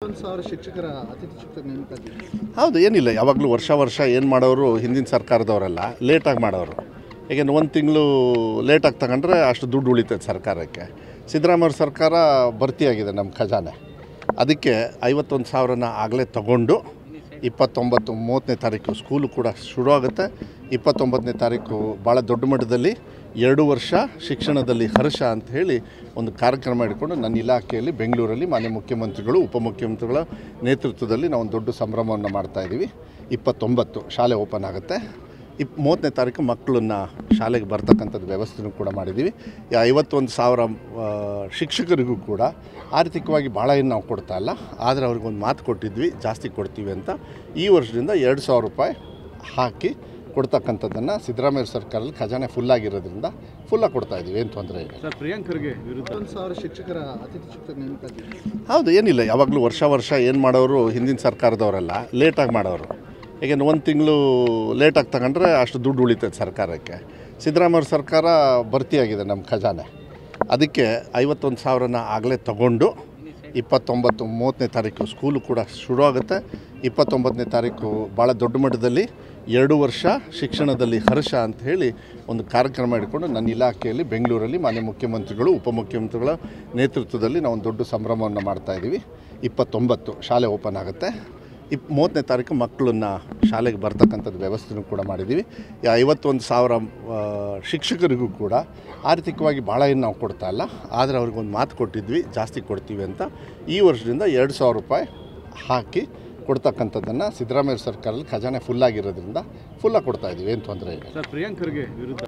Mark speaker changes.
Speaker 1: 10,000 ಶಿಕ್ಷಕರ ಅತಿಥಿ ಶಿಕ್ಷಕರ ನೇಮಕ
Speaker 2: ಹೌದು, ಏನಿಲ್ಲ, ಯಾವಾಗಲೂ ವರ್ಷ ಏನು ಮಾಡೋರು ಹಿಂದಿನ ಸರ್ಕಾರದವರೆಲ್ಲ ಲೇಟಾಗಿ ಮಾಡೋರು. ಏಕೆಂದರೆ ಒಂದು ತಿಂಗಳು ಲೇಟಾಗಿ ತಗೊಂಡ್ರೆ ಅಷ್ಟು ದುಡ್ಡು ಉಳಿತದೆ ಸರ್ಕಾರಕ್ಕೆ. ಸಿದ್ದರಾಮಯ್ಯ ಸರ್ಕಾರ ಭರ್ತಿಯಾಗಿದೆ ನಮ್ಮ ಖಜಾನೆ. ಅದಕ್ಕೆ 51,000ನ ಆಗಲೇ ತಗೊಂಡು 29-30ನೇ ತಾರೀಕು ಸ್ಕೂಲು ಕೂಡ ಶುರು ಆಗುತ್ತೆ. 29ನೇ ತಾರೀಕು ಭಾಳ ದೊಡ್ಡ ಮಟ್ಟದಲ್ಲಿ 2 ವರ್ಷ ಶಿಕ್ಷಣದಲ್ಲಿ ಹರ್ಷ ಅಂತ ಹೇಳಿ ಒಂದು ಕಾರ್ಯಕ್ರಮ ಇಟ್ಕೊಂಡು ನನ್ನ ಇಲಾಖೆಯಲ್ಲಿ ಬೆಂಗಳೂರಲ್ಲಿ ಮಾನ್ಯ ಮುಖ್ಯಮಂತ್ರಿಗಳು ಉಪಮುಖ್ಯಮಂತ್ರಿಗಳ ನೇತೃತ್ವದಲ್ಲಿ ನಾವು ಒಂದು ದೊಡ್ಡ ಸಂಭ್ರಮವನ್ನು ಮಾಡ್ತಾಯಿದ್ದೀವಿ. 29 ಶಾಲೆ ಓಪನ್ ಆಗುತ್ತೆ. 30ನೇ ತಾರೀಕು ಮಕ್ಕಳನ್ನು ಶಾಲೆಗೆ ಬರ್ತಕ್ಕಂಥದ್ದು ವ್ಯವಸ್ಥೆನೂ ಕೂಡ ಮಾಡಿದ್ದೀವಿ. 51,000 ಶಿಕ್ಷಕರಿಗೂ ಕೂಡ ಆರ್ಥಿಕವಾಗಿ ಭಾಳ ಏನು ನಾವು ಕೊಡ್ತಾ ಇಲ್ಲ, ಆದರೆ ಅವ್ರಿಗೊಂದು ಮಾತು ಕೊಟ್ಟಿದ್ವಿ, ಜಾಸ್ತಿ ಕೊಡ್ತೀವಿ ಅಂತ. ಈ ವರ್ಷದಿಂದ 2,000 ರೂಪಾಯಿ ಹಾಕಿ ಕೊಡ್ತಕ್ಕಂಥದ್ದನ್ನು ಸಿದ್ದರಾಮಯ್ಯ ಸರ್ಕಾರದಲ್ಲಿ ಖಜಾನೆ ಫುಲ್ಲಾಗಿರೋದ್ರಿಂದ ಫುಲ್ಲಾಗಿ ಕೊಡ್ತಾಯಿದ್ದೀವಿ, ಏನು ತೊಂದರೆ ಇಲ್ಲ.
Speaker 1: ಸರ್, ಪ್ರಿಯಾಂಕ್ ಖರ್ಗೆ ವಿರುದ್ಧ 1,000 ಶಿಕ್ಷಕರ ಅತಿಥಿ ಶಿಕ್ಷಕರ ನೇಮಕ
Speaker 2: ಹೌದು, ಏನಿಲ್ಲ, ಯಾವಾಗಲೂ ವರ್ಷ ಏನು ಮಾಡೋರು ಹಿಂದಿನ ಸರ್ಕಾರದವರೆಲ್ಲ ಲೇಟಾಗಿ ಮಾಡೋರು. ಏಕೆಂದರೆ ಒಂದು ತಿಂಗಳು ಲೇಟಾಗಿ ತಗೊಂಡ್ರೆ ಅಷ್ಟು ದುಡ್ಡು ಉಳಿತದೆ ಸರ್ಕಾರಕ್ಕೆ. ಸಿದ್ದರಾಮಯ್ಯ ಸರ್ಕಾರ ಭರ್ತಿಯಾಗಿದೆ ನಮ್ಮ ಖಜಾನೆ. ಅದಕ್ಕೆ 51,000ನ ಆಗಲೇ ತಗೊಂಡು 29-30ನೇ ತಾರೀಕು ಸ್ಕೂಲು ಕೂಡ ಶುರು ಆಗುತ್ತೆ. 29ನೇ ತಾರೀಕು ಭಾಳ ದೊಡ್ಡ ಮಟ್ಟದಲ್ಲಿ 2 ವರ್ಷ ಶಿಕ್ಷಣದಲ್ಲಿ ಹರ್ಷ ಅಂತ ಹೇಳಿ ಒಂದು ಕಾರ್ಯಕ್ರಮ ಇಟ್ಕೊಂಡು ನನ್ನ ಇಲಾಖೆಯಲ್ಲಿ ಬೆಂಗಳೂರಲ್ಲಿ ಮಾನ್ಯ ಮುಖ್ಯಮಂತ್ರಿಗಳು ಉಪಮುಖ್ಯಮಂತ್ರಿಗಳ ನೇತೃತ್ವದಲ್ಲಿ ನಾವು ಒಂದು ದೊಡ್ಡ ಸಂಭ್ರಮವನ್ನು ಮಾಡ್ತಾಯಿದ್ದೀವಿ. 29 ಶಾಲೆ ಓಪನ್ ಆಗುತ್ತೆ. 30ನೇ ತಾರೀಕು ಮಕ್ಕಳನ್ನು ಶಾಲೆಗೆ ಬರ್ತಕ್ಕಂಥದ್ದು ವ್ಯವಸ್ಥೆನೂ ಕೂಡ ಮಾಡಿದ್ದೀವಿ. 51,000 ಶಿಕ್ಷಕರಿಗೂ ಕೂಡ ಆರ್ಥಿಕವಾಗಿ ಭಾಳ ಏನು ನಾವು ಕೊಡ್ತಾ ಇಲ್ಲ, ಆದರೆ ಅವ್ರಿಗೊಂದು ಮಾತು ಕೊಟ್ಟಿದ್ವಿ, ಜಾಸ್ತಿ ಕೊಡ್ತೀವಿ ಅಂತ. ಈ ವರ್ಷದಿಂದ 2,000 ರೂಪಾಯಿ ಹಾಕಿ ಕೊಡ್ತಕ್ಕಂಥದ್ದನ್ನು ಸಿದ್ದರಾಮಯ್ಯ ಸರ್ಕಾರದಲ್ಲಿ ಖಜಾನೆ ಫುಲ್ಲಾಗಿರೋದ್ರಿಂದ ಫುಲ್ಲಾಗಿ ಕೊಡ್ತಾಯಿದ್ದೀವಿ, ಏನು ತೊಂದರೆ ಇಲ್ಲ.
Speaker 1: ಸರ್, ಪ್ರಿಯಾಂಕ್ ಖರ್ಗೆ ವಿರುದ್ಧ